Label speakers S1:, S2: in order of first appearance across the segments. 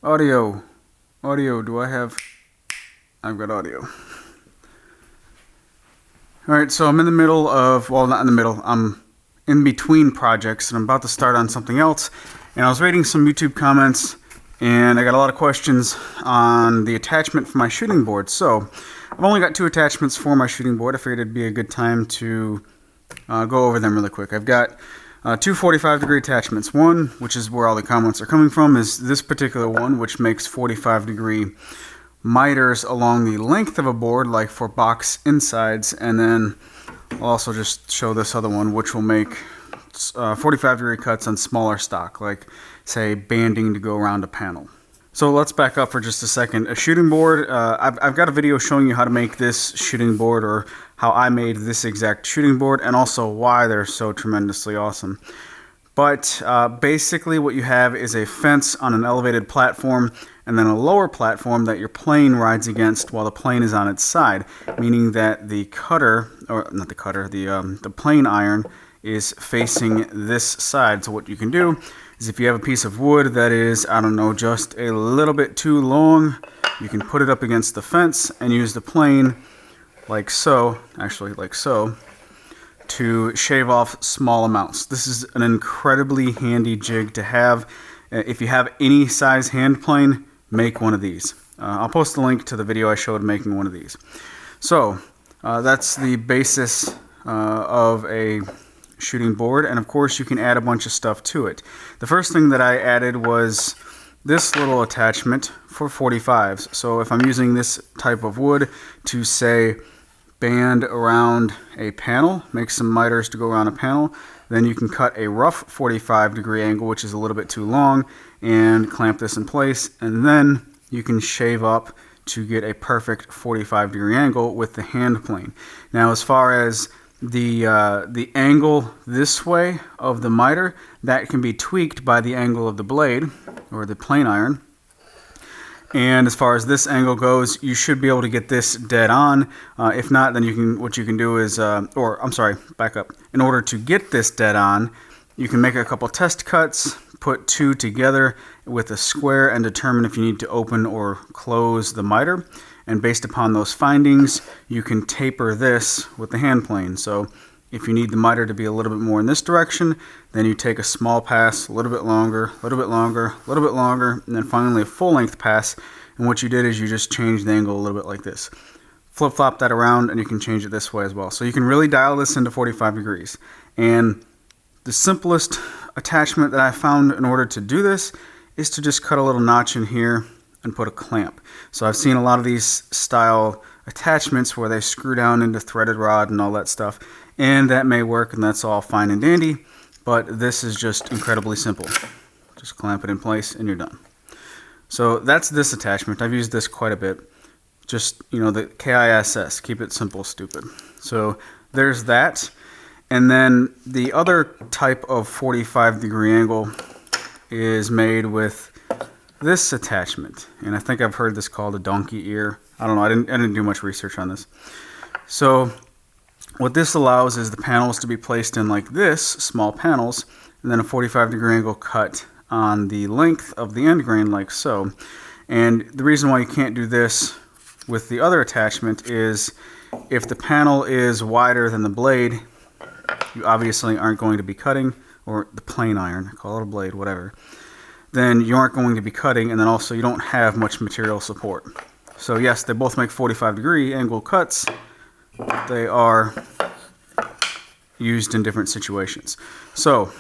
S1: Audio. Audio. Do I have... I've got audio. Alright, so I'm in the middle of... Well, not in the middle. I'm in between projects, and I'm about to start on something else. And I was reading some YouTube comments, and I got a lot of questions on the attachment for my shooting board. So, I've only got 2 attachments for my shooting board. I figured it'd be a good time to go over them really quick. I've got 2 45-degree attachments. One, which is where all the comments are coming from, is this particular one, which makes 45-degree miters along the length of a board, like for box insides. And then I'll also just show this other one, which will make 45-degree cuts on smaller stock, like, say, banding to go around a panel. So let's back up for just a second. A shooting board, I've got a video showing you how to make this shooting board, or how I made this exact shooting board, and also why they're so tremendously awesome. But basically what you have is a fence on an elevated platform, and then a lower platform that your plane rides against while the plane is on its side, meaning that the cutter, or not the cutter, the plane iron is facing this side. So what you can do is, if you have a piece of wood that is, I don't know, just a little bit too long, you can put it up against the fence and use the plane like so, actually like so, to shave off small amounts. This is an incredibly handy jig to have. If you have any size hand plane, make one of these. I'll post a link to the video I showed making one of these. So that's the basis of a shooting board, and of course you can add a bunch of stuff to it. The first thing that I added was this little attachment for 45s. So if I'm using this type of wood to, say, band around a panel, make some miters to go around a panel, then you can cut a rough 45-degree angle, which is a little bit too long, and clamp this in place, and then you can shave up to get a perfect 45-degree angle with the hand plane. Now, as far as the angle this way of the miter, that can be tweaked by the angle of the blade, or the plane iron. And as far as this angle goes, you should be able to get this dead on. If not, then what you can do is, back up. In order to get this dead on, you can make a couple test cuts, put 2 together with a square, and determine if you need to open or close the miter. And based upon those findings, you can taper this with the hand plane. So if you need the miter to be a little bit more in this direction, then you take a small pass, a little bit longer, a little bit longer, a little bit longer, and then finally a full length pass. And what you did is you just changed the angle a little bit like this. Flip-flop that around, and you can change it this way as well. So you can really dial this into 45 degrees. And the simplest attachment that I found in order to do this is to just cut a little notch in here and put a clamp. So I've seen a lot of these style attachments where they screw down into threaded rod and all that stuff, and that may work, and that's all fine and dandy, but this is just incredibly simple. Just clamp it in place and you're done. So that's this attachment. I've used this quite a bit. Just, the KISS, keep it simple, stupid. So there's that. And then the other type of 45-degree angle is made with this attachment, and I think I've heard this called a donkey ear. I don't know, I didn't do much research on this. So what this allows is the panels to be placed in like this, small panels, and then a 45-degree angle cut on the length of the end grain like so. And the reason why you can't do this with the other attachment is, if the panel is wider than the blade, you obviously aren't going to be cutting, or the plane iron, call it a blade, whatever, then you aren't going to be cutting, and then also you don't have much material support. So yes, they both make 45-degree angle cuts. They are used in different situations. So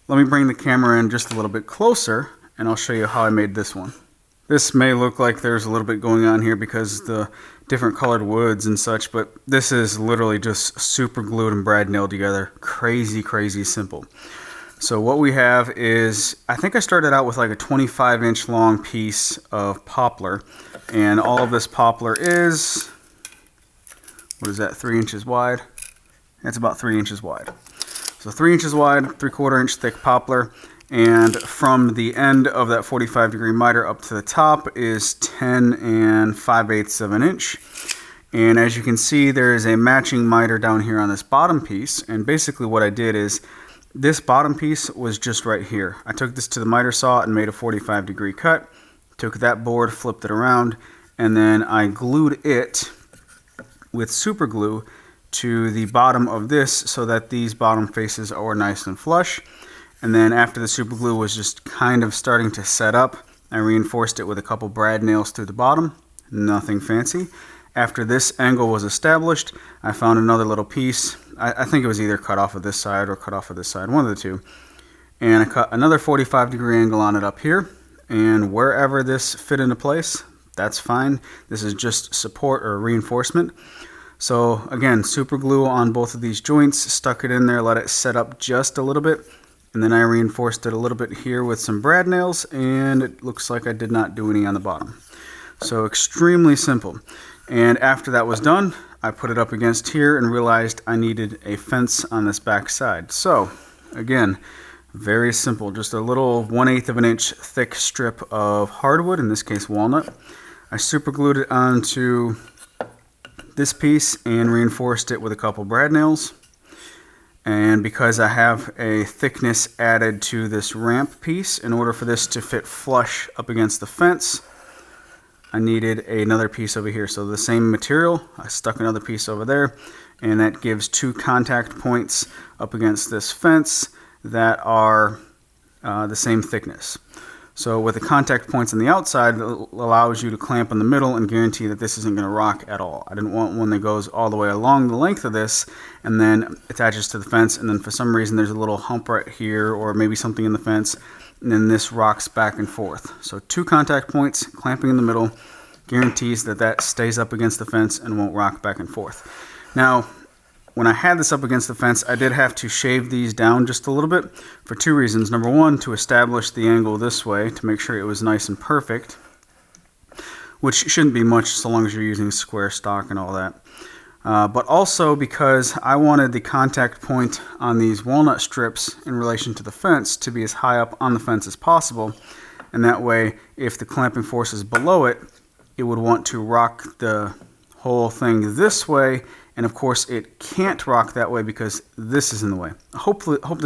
S1: let me bring the camera in just a little bit closer, and I'll show you how I made this one. This may look like there's a little bit going on here because the different colored woods and such, but this is literally just super glued and brad nailed together. Crazy, crazy simple. So what we have is, I think I started out with like a 25-inch long piece of poplar, and all of this poplar is, what is that, 3 inches wide? It's about 3 inches wide. So 3 inches wide, 3/4 inch thick poplar, and from the end of that 45-degree miter up to the top is 10 5/8 of an inch. And as you can see, there is a matching miter down here on this bottom piece, and basically what I did is, this bottom piece was just right here. I took this to the miter saw and made a 45-degree cut, took that board, flipped it around, and then I glued it with super glue to the bottom of this so that these bottom faces are nice and flush. And then after the super glue was just kind of starting to set up, I reinforced it with a couple brad nails through the bottom. Nothing fancy. After this angle was established, I found another little piece. I think it was either cut off of this side or cut off of this side, one of the two. And I cut another 45-degree angle on it up here. And wherever this fit into place, that's fine. This is just support or reinforcement. So again, super glue on both of these joints, stuck it in there, let it set up just a little bit, and then I reinforced it a little bit here with some brad nails, and it looks like I did not do any on the bottom. So extremely simple. And after that was done, I put it up against here and realized I needed a fence on this back side. So again, very simple, just a little 1/8 of an inch thick strip of hardwood, in this case walnut. I super glued it onto this piece and reinforced it with a couple brad nails. And because I have a thickness added to this ramp piece, in order for this to fit flush up against the fence, I needed another piece over here. So the same material, I stuck another piece over there, and that gives 2 contact points up against this fence that are the same thickness. So with the contact points on the outside, it allows you to clamp in the middle and guarantee that this isn't going to rock at all. I didn't want one that goes all the way along the length of this and then attaches to the fence, and then for some reason there's a little hump right here or maybe something in the fence, and then this rocks back and forth. So 2 contact points, clamping in the middle, guarantees that that stays up against the fence and won't rock back and forth. Now, when I had this up against the fence, I did have to shave these down just a little bit for 2 reasons. Number one, to establish the angle this way to make sure it was nice and perfect, which shouldn't be much so long as you're using square stock and all that. But also because I wanted the contact point on these walnut strips in relation to the fence to be as high up on the fence as possible. And that way, if the clamping force is below it, it would want to rock the whole thing this way. And of course, it can't rock that way because this is in the way. Hopefully all of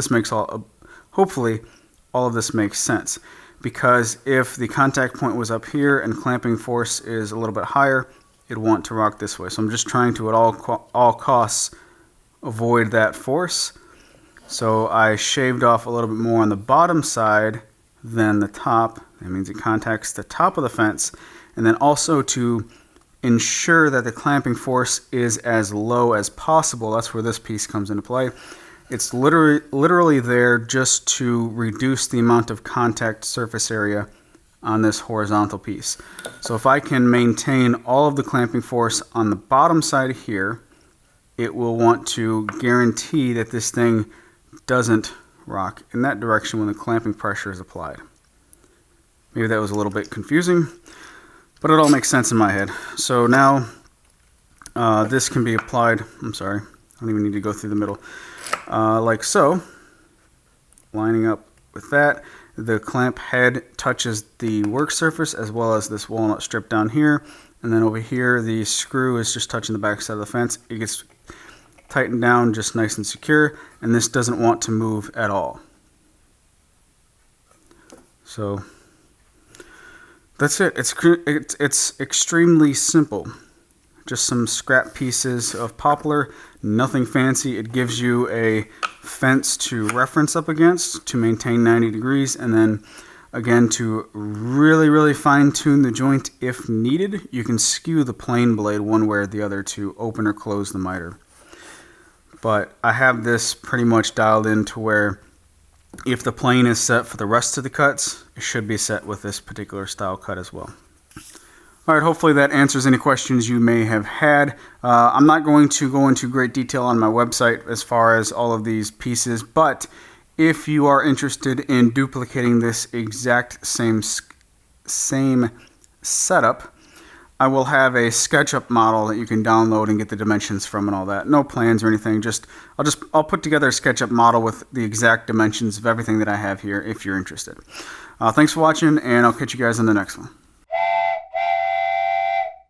S1: this makes sense. Because if the contact point was up here and clamping force is a little bit higher, it'd want to rock this way. So I'm just trying to at all costs avoid that force. So I shaved off a little bit more on the bottom side than the top. That means it contacts the top of the fence. And then also to ensure that the clamping force is as low as possible. That's where this piece comes into play. It's literally there just to reduce the amount of contact surface area on this horizontal piece. So if I can maintain all of the clamping force on the bottom side here, it will want to guarantee that this thing doesn't rock in that direction when the clamping pressure is applied. Maybe that was a little bit confusing, but it all makes sense in my head. So now this can be applied, I'm sorry, I don't even need to go through the middle, like so, lining up with that. The clamp head touches the work surface as well as this walnut strip down here, and then over here the screw is just touching the back side of the fence. It gets tightened down just nice and secure, and this doesn't want to move at all. So that's it. It's extremely simple. Just some scrap pieces of poplar, nothing fancy. It gives you a fence to reference up against to maintain 90 degrees, and then again to really fine tune the joint if needed. You can skew the plane blade one way or the other to open or close the miter. But I have this pretty much dialed in to where if the plane is set for the rest of the cuts, it should be set with this particular style cut as well. Alright, hopefully that answers any questions you may have had. I'm not going to go into great detail on my website as far as all of these pieces, but if you are interested in duplicating this exact same setup, I will have a SketchUp model that you can download and get the dimensions from and all that. No plans or anything. I'll put together a SketchUp model with the exact dimensions of everything that I have here if you're interested. Thanks for watching, and I'll catch you guys in the next one.